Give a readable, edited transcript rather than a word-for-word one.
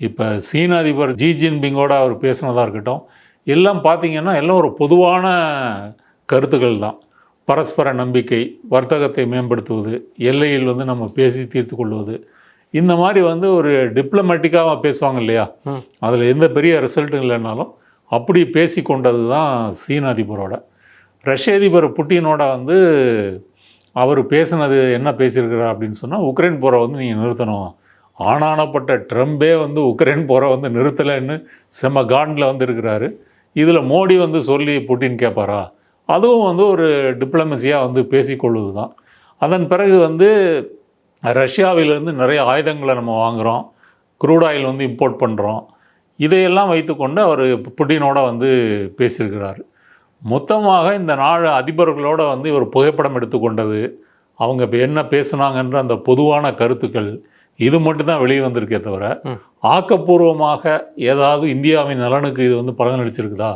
இப்போ சீன அதிபர் ஜி ஜின்பிங்கோட அவர் பேசுனதாக இருக்கட்டும், எல்லாம் பார்த்தீங்கன்னா, எல்லாம் ஒரு பொதுவான கருத்துக்கள் தான். பரஸ்பர நம்பிக்கை, வர்த்தகத்தை மேம்படுத்துவது, எல்லையில் நம்ம பேசி தீர்த்து கொள்வது, இந்த மாதிரி ஒரு டிப்ளமேட்டிக்காக பேசுவாங்க இல்லையா? அதில் எந்த பெரிய ரிசல்ட்டும் இல்லைனாலும் அப்படி பேசி கொண்டது தான் சீன அதிபரோட. ரஷ்ய அதிபர் புட்டினோட அவர் பேசுனது என்ன பேசியிருக்கிறார் அப்படின்னு சொன்னால், உக்ரைன் போரை நீங்கள் நிறுத்தணும். ஆனானப்பட்ட ட்ரம்பே உக்ரைன் போரை நிறுத்தலைன்னு செம்ம காண்டில் இருக்கிறாரு. இதில் மோடி சொல்லி புட்டின் கேட்பாரா? அதுவும் ஒரு டிப்ளமசியாக பேசிக்கொள்வது தான். அதன் பிறகு ரஷ்யாவிலிருந்து நிறைய ஆயுதங்களை நம்ம வாங்குகிறோம், க்ரூட் ஆயில் இம்போர்ட் பண்ணுறோம். இதையெல்லாம் வைத்துக்கொண்டு அவர் புட்டினோட பேசியிருக்கிறார். மொத்தமாக இந்த நாடு அதிபர்களோட இவர் புகைப்படம் எடுத்துக்கொண்டது, அவங்க இப்போ என்ன பேசுனாங்கன்ற அந்த பொதுவான கருத்துக்கள், இது மட்டும்தான் வெளியே வந்திருக்கே தவிர, ஆக்கப்பூர்வமாக ஏதாவது இந்தியாவின் நலனுக்கு இது பலனளிச்சிருக்குதா?